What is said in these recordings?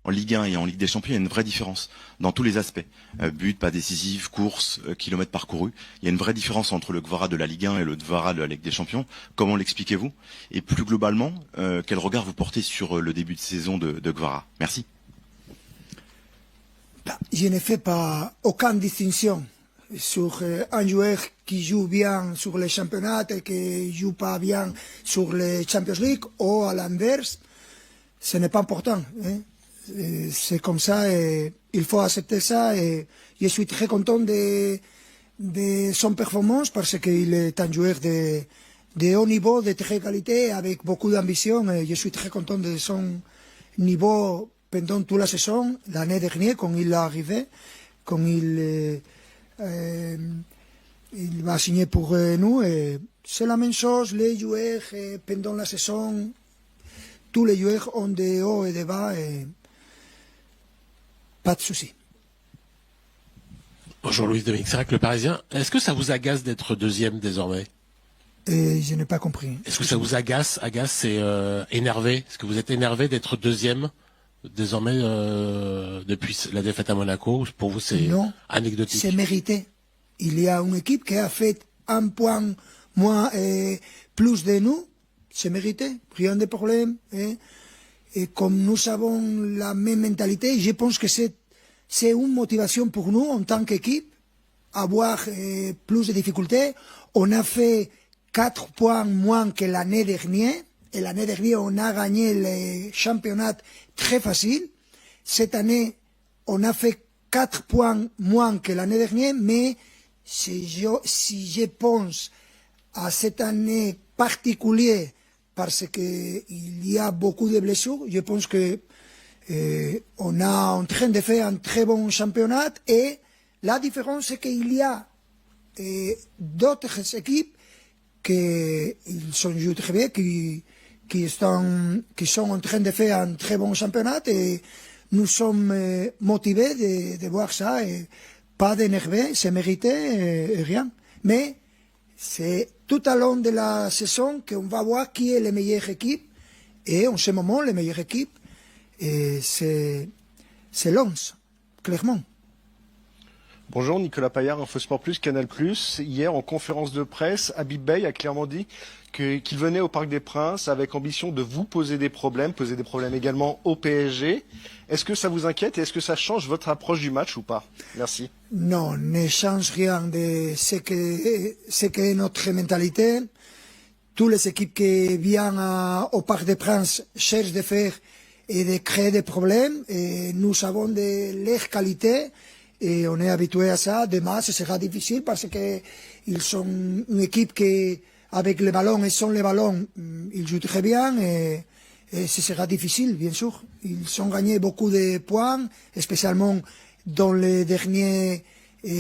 en Ligue 1 et en Ligue des Champions, il y a une vraie différence dans tous les aspects. But, pas décisif, course, kilomètres parcourus. Il y a une vraie différence entre le Kvara de la Ligue 1 et le Kvara de la Ligue des Champions. Comment l'expliquez-vous? Et plus globalement, quel regard vous portez sur le début de saison de Kvara? Merci. Je ne fais pas aucune distinction sur un joueur qui joue bien sur les championnats et qui ne joue pas bien sur les Champions League ou à l'inverse. Ce n'est pas important. C'est comme ça et il faut accepter ça et je suis très content de son performance parce qu'il est un joueur de haut niveau, de très qualité, avec beaucoup d'ambition et je suis très content de son niveau pendant toute la saison. L'année dernière, quand il est arrivé, quand il va signer pour nous, c'est la même chose, les joueurs pendant la saison, tous les joueurs ont des hauts et des bas et pas de souci. Bonjour Louis Dominique Serac, Le Parisien. Est-ce que ça vous agace d'être deuxième désormais? Je n'ai pas compris. Est-ce que ça vous agace? Agace, c'est énervé. Est-ce que vous êtes énervé d'être deuxième désormais depuis la défaite à Monaco? Pour vous, c'est anecdotique? C'est mérité. Il y a une équipe qui a fait un point moins et plus de nous. C'est mérité. Rien de problème. Et comme nous avons la même mentalité, je pense que c'est une motivation pour nous en tant qu'équipe, avoir plus de difficultés. On a fait 4 points moins que l'année dernière. Et l'année dernière, on a gagné le championnat très facile. Cette année, on a fait 4 points moins que l'année dernière, mais si je pense à cette année particulière, parce qu'il y a beaucoup de blessures, je pense que on est en train de faire un très bon championnat et la différence c'est qu'il y a d'autres équipes qui jouent très bien, qui sont en train de faire un très bon championnat et nous sommes motivés de voir ça et pas d'énerver, c'est mérité et rien. Mais c'est tout au long de la saison qu'on va voir qui est la meilleure équipe et en ce moment, la meilleure équipe, c'est Lens, clairement. Bonjour, Nicolas Paillard, InfoSport Plus, Canal+. Hier, en conférence de presse, Habib Beye a clairement dit qu'il venait au Parc des Princes avec ambition de vous poser des problèmes également au PSG. Est-ce que ça vous inquiète et est-ce que ça change votre approche du match ou pas? Merci. Non, ne change rien de ce qu'est notre mentalité. Toutes les équipes qui viennent au Parc des Princes cherchent de faire et de créer des problèmes. Et nous avons de leur qualité et on est habitué à ça. Demain, ce sera difficile parce qu'ils sont une équipe qui, avec le ballon et sans le ballon, ils jouent très bien et ce sera difficile, bien sûr. Ils ont gagné beaucoup de points, spécialement dans les dernières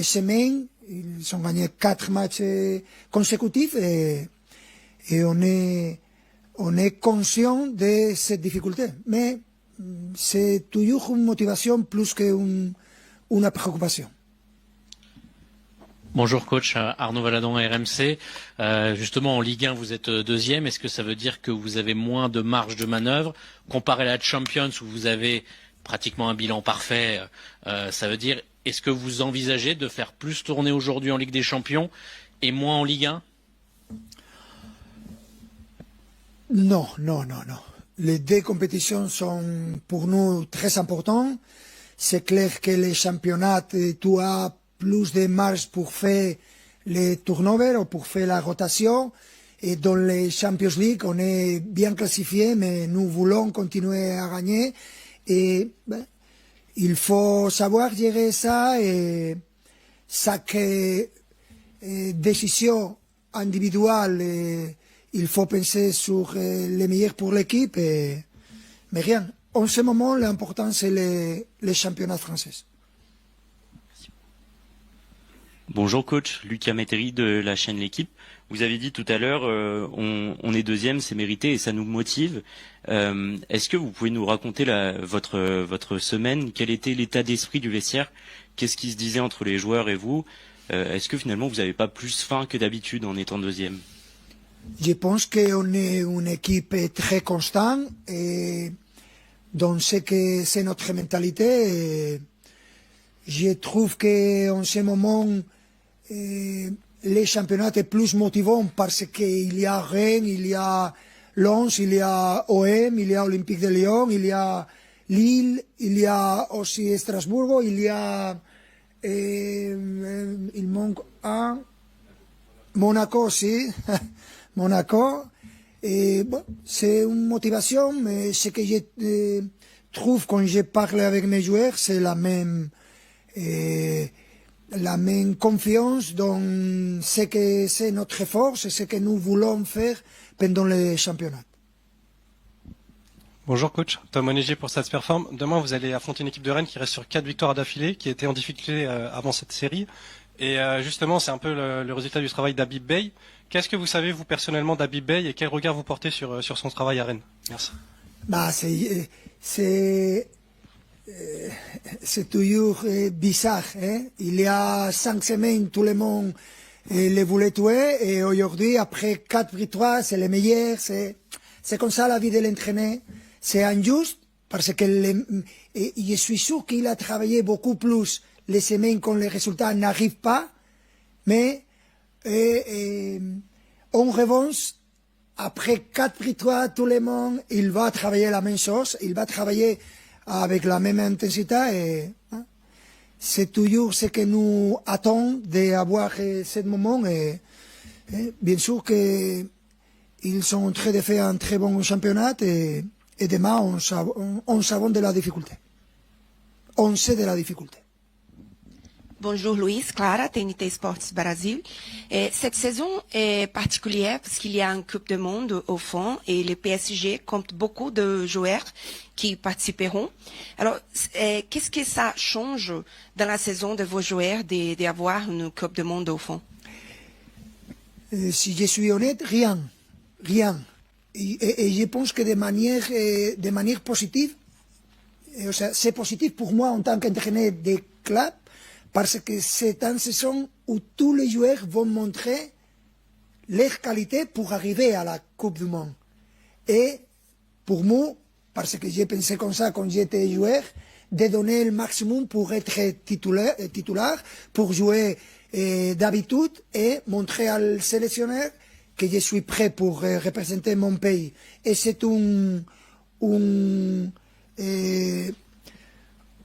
semaines. Ils ont gagné 4 matchs consécutifs et on est conscient de cette difficulté. Mais c'est toujours une motivation plus qu'une préoccupation. Bonjour coach, Arnaud Valadon, RMC. Justement en Ligue 1 vous êtes deuxième, est-ce que ça veut dire que vous avez moins de marge de manœuvre comparé à la Champions où vous avez pratiquement un bilan parfait? Ça veut dire, est-ce que vous envisagez de faire plus tourner aujourd'hui en Ligue des Champions et moins en Ligue 1? Non. Les deux compétitions sont pour nous très importantes. C'est clair que les championnats, tu as plus de marge pour faire les turnovers ou pour faire la rotation. Et dans les Champions League, on est bien classifié, mais nous voulons continuer à gagner. Et il faut savoir gérer ça et chaque décision individuelle, il faut penser sur le meilleur pour l'équipe. Mais rien. En ce moment, l'important, c'est les championnats français. Bonjour coach, Lucas Métairie de la chaîne L'équipe. Vous avez dit tout à l'heure, on est deuxième, c'est mérité et ça nous motive. Est-ce que vous pouvez nous raconter votre semaine? Quel était l'état d'esprit du vestiaire? Qu'est-ce qui se disait entre les joueurs et vous? Est-ce que finalement vous n'avez pas plus faim que d'habitude en étant deuxième? Je pense qu'on est une équipe très constante et Donc c'est que c'est notre mentalité. Et je trouve qu'en ce moment, les championnats est plus motivant parce qu'il y a Rennes, il y a Lens, il y a OM, il y a Olympique de Lyon, il y a Lille, il y a aussi Strasbourg, il y a il manque un Monaco aussi, Monaco. Et bon, c'est une motivation, mais ce que je trouve quand je parle avec mes joueurs, c'est la même confiance dans ce que c'est notre force et ce que nous voulons faire pendant les championnats. Bonjour coach, Tom Onégé pour Stats Perform. Demain vous allez affronter une équipe de Rennes qui reste sur 4 victoires d'affilée, qui était en difficulté avant cette série. Et justement c'est un peu le résultat du travail d'Habib Beye. Qu'est-ce que vous savez vous personnellement d'Habib Beye et quel regard vous portez sur son travail à Rennes? Merci. Bah, c'est toujours bizarre. Hein? Il y a 5 semaines, tout le monde les voulait tuer et aujourd'hui, après 4 victoires, c'est les meilleurs. C'est comme ça la vie de l'entraîneur. C'est injuste parce que je suis sûr qu'il a travaillé beaucoup plus les semaines quand les résultats n'arrivent pas. Mais en revanche, après 4 victoires, tout le monde, il va travailler la même chose. Il va travailler avec la même intensité et c'est toujours ce que nous attendons d'avoir ce moment et bien sûr qu'ils sont en train de faire un très bon championnat et demain on sait de la difficulté. On sait de la difficulté. Bonjour Luis, Clara, TNT Sports Brasil. Cette saison est particulière parce qu'il y a une Coupe du Monde au fond et le PSG compte beaucoup de joueurs qui participeront. Alors, qu'est-ce que ça change dans la saison de vos joueurs d'avoir une Coupe du Monde au fond? Si je suis honnête, rien. Et je pense que de manière positive, c'est positif pour moi en tant qu'entraîneur de club, parce que c'est une saison où tous les joueurs vont montrer leur qualité pour arriver à la Coupe du Monde. Et pour moi, parce que j'ai pensé comme ça quand j'étais joueur, de donner le maximum pour être titulaire, pour jouer d'habitude et montrer au sélectionneur que je suis prêt pour représenter mon pays. Et c'est une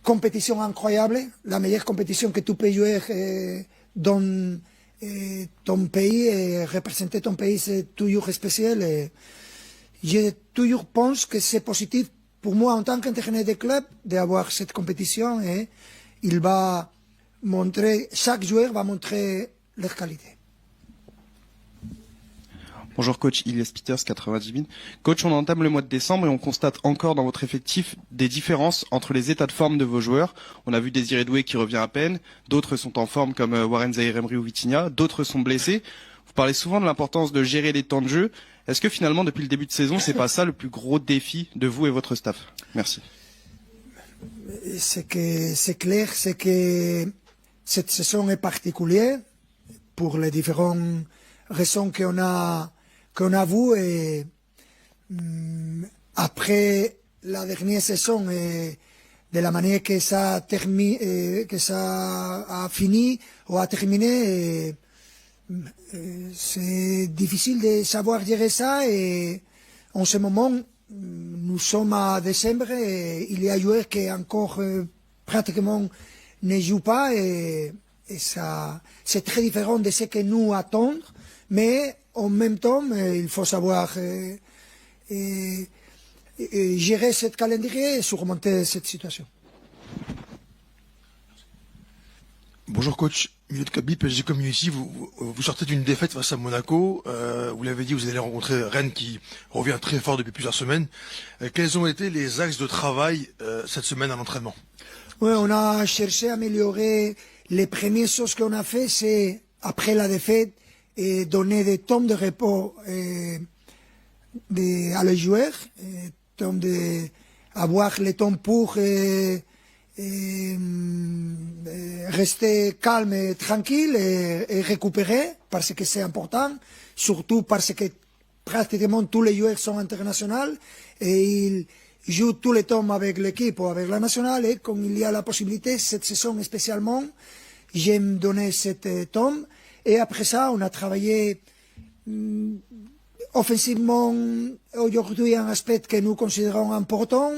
compétition incroyable, la meilleure compétition que tu peux jouer dans ton pays et représenter ton pays, c'est toujours spécial. Et je toujours pense que c'est positif pour moi en tant qu'entraîneur de club d'avoir cette compétition et il va montrer, chaque joueur va montrer leur qualité. Bonjour coach, Ilias Peters, 90 000. Coach, on entame le mois de décembre et on constate encore dans votre effectif des différences entre les états de forme de vos joueurs. On a vu Désiré Doué qui revient à peine, d'autres sont en forme comme Warren Zaïre-Emery ou Vitinha, d'autres sont blessés. Vous parlez souvent de l'importance de gérer les temps de jeu. Est-ce que finalement, depuis le début de saison, c'est pas ça le plus gros défi de vous et votre staff? Merci. C'est clair, c'est que cette saison est particulière pour les différentes raisons qu'on a vues et après la dernière saison et de la manière que ça a fini ou a terminé, c'est difficile de savoir gérer ça et en ce moment nous sommes à décembre et il y a joueurs qui encore pratiquement ne jouent pas et ça c'est très différent de ce que nous attendons, mais en même temps il faut savoir gérer ce calendrier et surmonter cette situation. Bonjour coach, milieu de Kaby, PSG Community, vous sortez d'une défaite face à Monaco, vous l'avez dit, vous allez rencontrer Rennes qui revient très fort depuis plusieurs semaines. Quels ont été les axes de travail cette semaine à l'entraînement? Oui, on a cherché à améliorer. Les premières choses qu'on a fait, c'est après la défaite, donner des temps de repos à les joueurs, avoir le temps pour rester calme et tranquille et récupérer parce que c'est important, surtout parce que pratiquement tous les joueurs sont internationaux et joue tout le temps avec l'équipe ou avec la nationale, et quand il y a la possibilité, cette saison spécialement, j'aime donner cet temps. Et après ça, on a travaillé offensivement aujourd'hui un aspect que nous considérons important,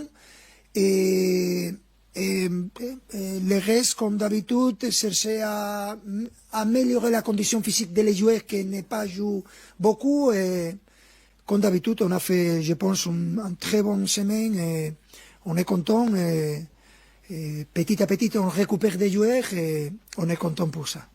et le reste, comme d'habitude, chercher à améliorer la condition physique des joueurs qui n'ont pas joué beaucoup. Et comme d'habitude, on a fait, je pense, une très bonne semaine, et on est content. Et petit à petit, on récupère des joueurs et on est content pour ça.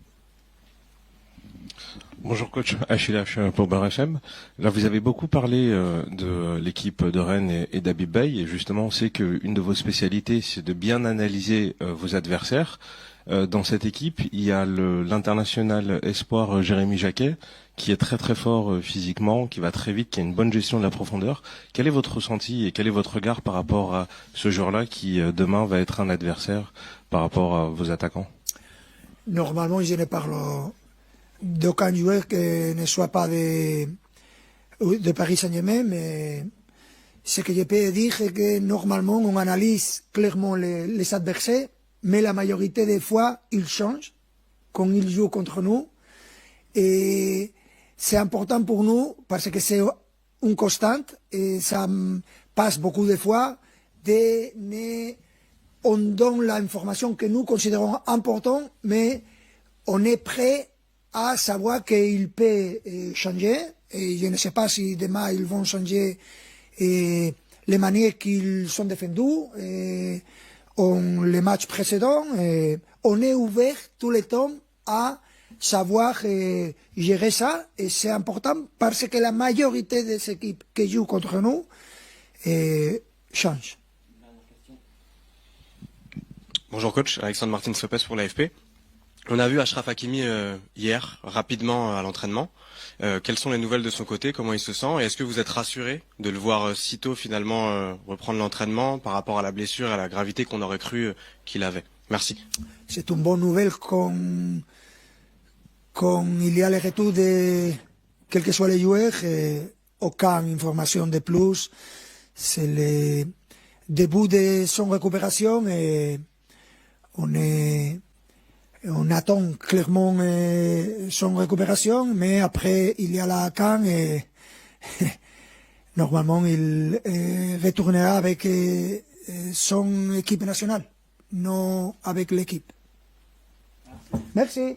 Bonjour coach, Achille H pour Beurre FM. Là, vous avez beaucoup parlé de l'équipe de Rennes et d'Habib Beye, et justement, on sait qu'une de vos spécialités, c'est de bien analyser vos adversaires. Dans cette équipe, il y a l'international espoir Jérémy Jacquet, qui est très très fort physiquement, qui va très vite, qui a une bonne gestion de la profondeur. Quel est votre ressenti et quel est votre regard par rapport à ce joueur-là qui demain va être un adversaire par rapport à vos attaquants? Normalement, je ne parle d'aucun joueur qui ne soit pas de Paris Saint-Germain, mais ce que je peux dire c'est que normalement on analyse clairement les adversaires, mais la majorité des fois ils changent quand ils jouent contre nous, et c'est important pour nous parce que c'est une constante, et ça passe beaucoup de fois on donne l'information que nous considérons importante, mais on est prêt à savoir qu'il peut changer, et je ne sais pas si demain ils vont changer les manières qu'ils sont défendus en les matchs précédents. On est ouvert tout le temps à savoir gérer ça, et c'est important parce que la majorité des équipes qui jouent contre nous changent. Bonjour coach, Alexandre Martins-Lopez pour l'AFP. On a vu Achraf Hakimi hier, rapidement à l'entraînement. Quelles sont les nouvelles de son côté? Comment il se sent? Et est-ce que vous êtes rassuré de le voir si tôt finalement reprendre l'entraînement par rapport à la blessure et à la gravité qu'on aurait cru qu'il avait? Merci. C'est une bonne nouvelle quand il y a le retour de quels que soient les joueurs. Aucune information de plus. C'est le début de son récupération, et on attend clairement son récupération, mais après il y a la CAN, et normalement il retournera avec son équipe nationale, non avec l'équipe. Merci.